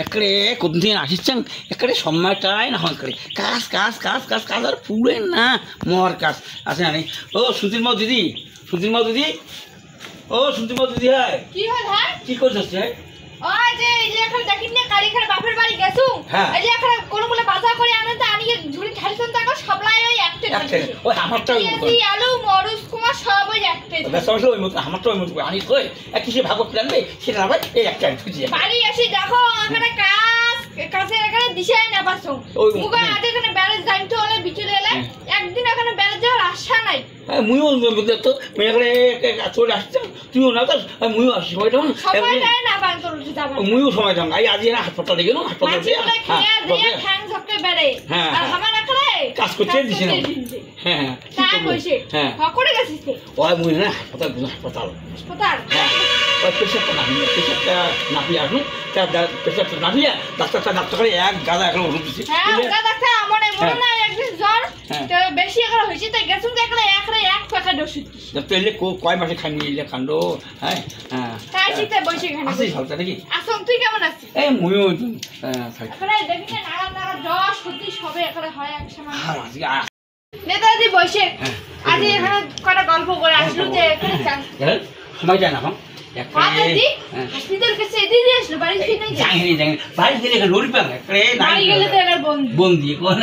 ఎక్కడే కొద్దిగా ఆశించాం ఎక్కడే సొమ్మటాయి నా అక్కడే কাজ কাজ কাজ কাজ কাজ আর পুরে না মর কাজ আছে না ও সুধীর মাও দিদি সুধীর মাও দিদি ও সুধীর মাও দিদি হয় কি হল হ্যাঁ কি করছস রে ও যে এই যে এখন দেখিন না কারিখার বাপের বাড়ি গেছু এই যে এখন কোন কোন বাজার করে আনতে আনিয়ে ঝুড়ি ঢালছন তাকে সবলাই ওই একটা ওই আমারটা এই আলু মরুচ কুমা সব ওই একটা বেশ ওই মত আমারটা ওই মত আনি কই এক কিসে ভাগ করতে জানবে সেটা না ভাই এই একটা খুঁজে বাড়ি এসে দেখো এখানে কাজ কাছে এখানে দিশাই না পাছো মুগা আগে এখানে ব্যালেন্স টাইম তো হলে বিচলে এলে একদিন এখানে ব্যালেন্স যাওয়ার আশা নাই মুইও তো মেয়েগুলো চলে আসছে তুইও না তো মুইও আসছি সময়টা না বান তোর উঠে যাবে মুইও সময় দাম আই আজ না হাসপাতালে গেল হাসপাতালে হ্যাঁ ঠ্যাং ঝপকে বেড়ে আর আমার এখানে কাজ করতে দিছি না হ্যাঁ তাই কইছে হ্যাঁ করে গেছিস ওই মুই না হাসপাতাল হাসপাতাল হ্যাঁ ওই পেশেন্টটা না পিয়ে আসুন পেশেন্টটা না পিয়ে ডাক্তার এক গাদা এখন ওষুধ দিচ্ছে হ্যাঁ ডাক্তার আমার মনে নাই একদিন জ্বর তো বেশি এখন হইছে তাই গেছুন দেখলে এক প্যাকেট ওষুধ তাহলে কয় মাসে খাইনি এলে কাণ্ড হ্যাঁ হ্যাঁ তাই শীতে বসে এখানে আসিস ভালো নাকি আসুন তুই কেমন আছিস এই মুইও এখানে দেখি না নাড়া জ্বর সত্যি সবে এখানে হয় এক সময় আজকে নেতাজি বসে আজ এখানে কটা গল্প করে আসলো যে এখানে সময় যায় না এখন হাসপাতাল কাছে এদিকে আসলো বাড়ি থেকে নাই যাই বাড়ি গেলে লড়ি পান বাড়ি গেলে তো এর বন্দি কোন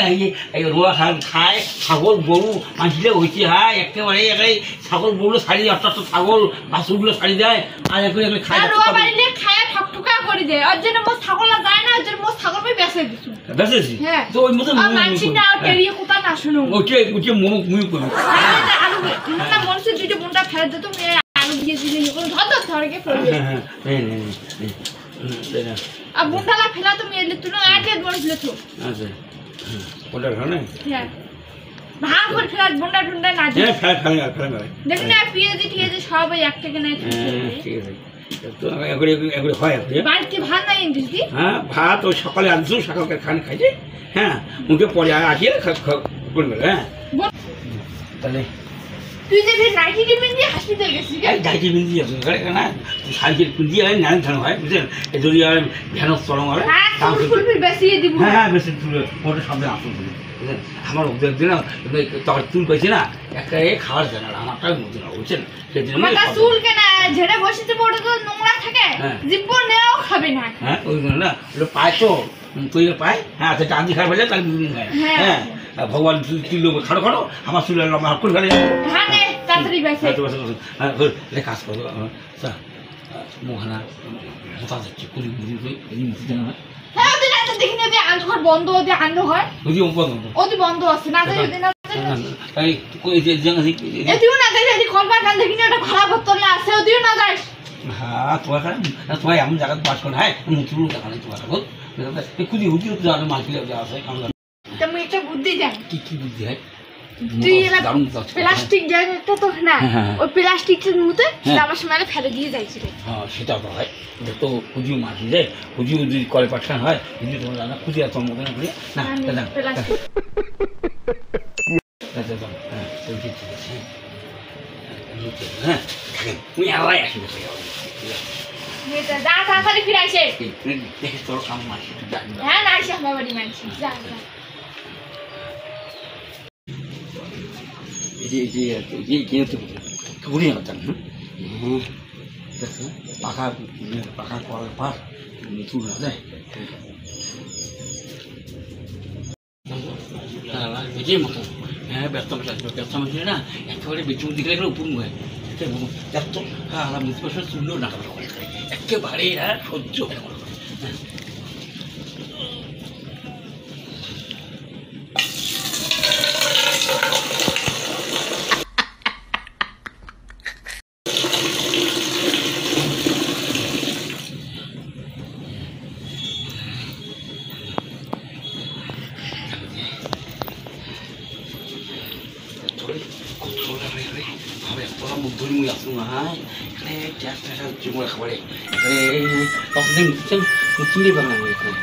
এই রোয়া খায় ছাগল গরু মাঝিলে হইতে হয় একেবারে ছাগল গরু ছাড়ি অর্থাৎ ছাগল বাছুরগুলো ছাড়ি দেয় আর এগুলো খায় রোয়া বাড়িলে খায় ঠকঠকা করে দেয় ওর জন্য মোর ছাগল যায় না ওর জন্য মোর ছাগল ভাই বেঁচে দিছু বেঁচেছি তো ওই মতো মানছি না টেরিয়ে কোথা না শুনো ওকে মুই করব আলু না মনসে দুটো বুনটা ফেলে দিত আলু দিয়ে দিলে কোনো ধর ধরকে পড়বে আর বুনটালা ফেলা তুমি এলে তুই আগে বসলে তো আচ্ছা ওটা খানে হ্যাঁ ভাগ করে ফেলা বুনটা টুনটা না দিয়ে ফেলা দেখি না পিএজি টিএজি সব এক থেকে নাই ঠিক আছে তো এগুলো হয় বাড়িতে ভাত নাই দিদি হ্যাঁ ভাত ওই সকালে আনছো সকালকে খান খাইছে হ্যাঁ মুখে পরে আসিয়ে করবে হ্যাঁ তাহলে তুই যে নাইটি ডিমেন দিয়ে হসপিটাল গেছিস নাইটি ডিমেন দিয়ে না সাইকেল দিয়ে হয় নান থানো হয় বুঝলেন যদি ভ্যান চলং হয় ফুল বেশি দিব হ্যাঁ বেশি ফুল ওটা সব আসল বুঝলেন আমার ওদের দিন তখন চুল পাইছি না একটা খাওয়ার যায় না আমারটাই মতো না বুঝছেন সেজন্য চুল কেনা ঝেড়ে বসেছে ওটা তো নোংরা থাকে জীবন নেও খাবে না হ্যাঁ ওই না ওটা পায় তো তুই পায় হ্যাঁ সেটা আন্দি খারাপ হয়ে যায় তাহলে দুদিন খায় হ্যাঁ ভগবান তুই লোক খাড়ো খাড়ো আমার চুলের লম্বা হাত করে ফেলে কাজ করবো মোহানা মোটা যাচ্ছে কুড়ি বন্ধ আনন্দ হয় অতি বন্ধ আছে না খারাপ হতলে আছে ওদিও না যাস হ্যাঁ তোমার এমন জায়গা বাস করে হ্যাঁ মুচুর দেখা নেই তোমার খুঁজি হুটি মালকিলে আছে তুমি একটা বুদ্ধি দেন কি বুদ্ধি হয় প্লাস্টিক জায়গাটা তো না ওই প্লাস্টিকের মধ্যে আমার সময় ফেলে দিয়ে যাইছিল হ্যাঁ সেটা তো হয় তো খুঁজিও মাছি যায় খুঁজিও যদি কলে পাঠান হয় যদি তোমার জানা খুঁজি আর তোমার মতো করি না হ্যাঁ তুমি আলাই আসি বসে তাড়াতাড়ি ফিরাইছে দেখে তোর কাম মাছি হ্যাঁ না আসে আমার বাড়ি মানছি যা পাখা করার পর চুল না যায় বেজের মতো হ্যাঁ ব্যস্ত মাসে না একেবারে বেচুন দিকে গেলে উপর হয় এত হ্যাঁ মৃত্যু বছর চুলও না একেবারে সহ্য ধর্মী আসুন হয় এখানে গ্যাস ট্যাস হচ্ছে মরে খাবারে এখানে ততদিন চিনি বানাবো এখানে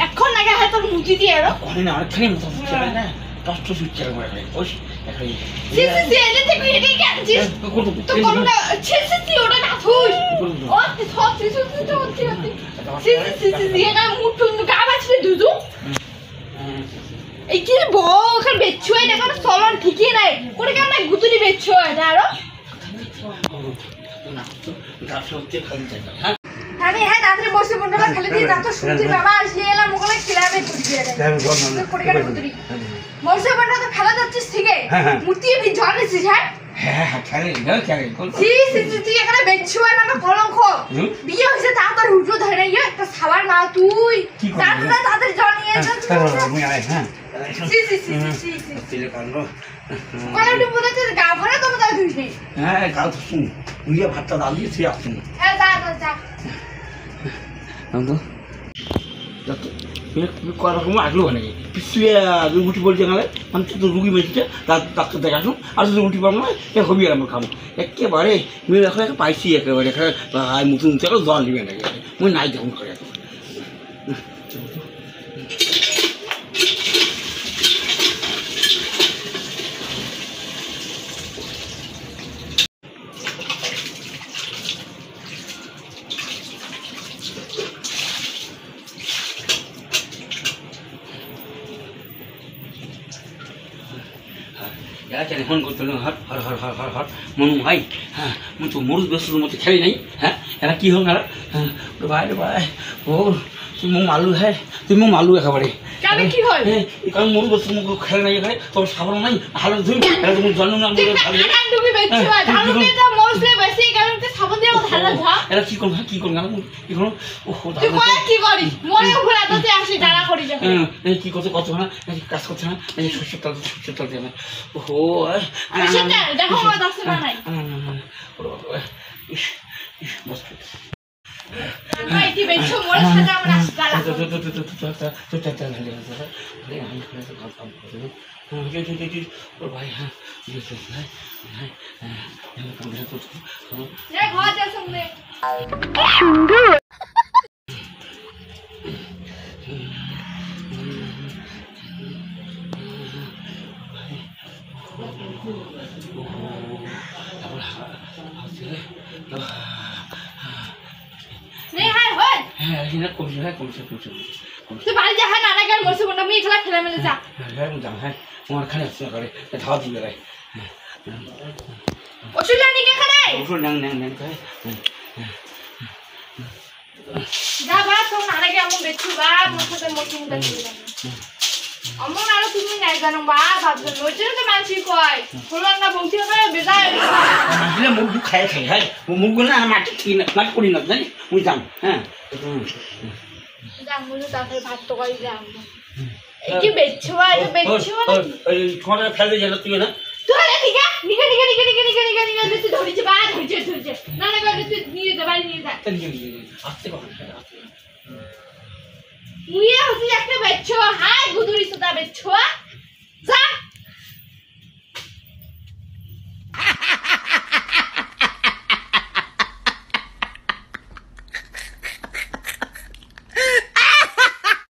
এখন আগে হয়তো মুচি দিয়ে না অনেকখানি মতো না কষ্ট সুচ্ছে করে ওই সি এলে থেকে এটাই কি আছিস তো কোনটা সি ওটা না থুই ও সি একা মুঠু গাবাছলে দুজু এই কি বউ ওখানে বেচ্ছো এটা কোনো চলন ঠিকই নাই কোনে কেমন গুতুরি বেচ্ছো এটা আরো আমি হ্যাঁ দাদরে বসে বন্ধুরা খেলে দিয়ে যা তো শুনছি বাবা আসলে এলা মোগলে খেলাবে তুই এটা কোনে কেন গুতুরি বসে বন্ধুরা তো খেলা যাচ্ছিস ঠিক আছে মূর্তি বি জানিস হ্যাঁ হ্যাঁ খেলে তুই এখানে বেচ্ছো না তো কলঙ্ক বিয়ে হইছে তাড়াতাড়ি উঠো ধরে ইয়ে একটা সাবার না তুই তাদের জল নিয়ে যাচ্ছিস আমি আয় হ্যাঁ মানে উঠে বলেছে গা ভরে তো তাই ধুইস নি হ্যাঁ গাল তো শুন ধুইয়া ভাতটা ডাল দিয়ে শুয়ে আসছেন হ্যাঁ যা রকম আগলো নাকি পিছিয়ে উঠি বলছে নাহলে মানে তো রুগী মেয়েছে তার ডাক্তার দেখে আসুন আর যদি উঠি পাবো না এ হবি আর আমার খাবো একেবারে মেয়ে এখন পাইছি একেবারে এখানে মুঠি মুঠি জল দিবে নাকি মুই নাই যখন করে ফোন করতে হট হর হর হর হর হর মনু ভাই হ্যাঁ মুই তো মরুদ ব্যস্তর মধ্যে খেলি নাই হ্যাঁ এরা কি হোক না হ্যাঁ ভাই ও তুই মো মালু হ্যাঁ তুই মো মালু একেবারে কি হয় হ্যাঁ কারণ মরুদ ব্যস্তর মুখ খেলে নাই এখানে তোর সাবান নাই ভালো ধুই এটা তুমি জন্ম না এরা কি করবো কি করবো কি করবো কি করি মনে ঘুরে তোতে আসি দাঁড়া করি কি করতে কত না কাজ করছে না এই শস্যের তাল দিয়ে না ওহো দেখো নাই ভাই হ্যাঁ সুন্দর তুই বাড়ি যা হ্যাঁ নানা গান বসে বন্ধ আমি খেলা খেলা মেলে যা হ্যাঁ যাও হ্যাঁ তোমার খানে আসছে করে ধাওয়া দিবে রাই ওষুধ আনি কে খানে ওষুধ নাং যা বা তো নানা কে আমন বেচু বা মতে মতি মুদা দিলা আমন আর তুমি নাই জানো বা ভাবছো নজরে তো মানসি কয় ফুলন না বংশী করে বেজায় আসলে মুখ খাই হ্যাঁ মুখ না মাটি মাটি করি না জানি মুই যাম হ্যাঁ যা মুলো তারপরে ভাত তো করি যা কি বেচছো এটা বেচছো ওই ছোটটা ফেলে গেল তুই না তুই নিগা তুই ধরিছ বা ধরিছ না তুই নিয়ে যা বাড়ি নিয়ে যা আসতে কখন মুইয়া হচ্ছে একটা বেচছো হাই গুদুরি সুদা বেচছো যা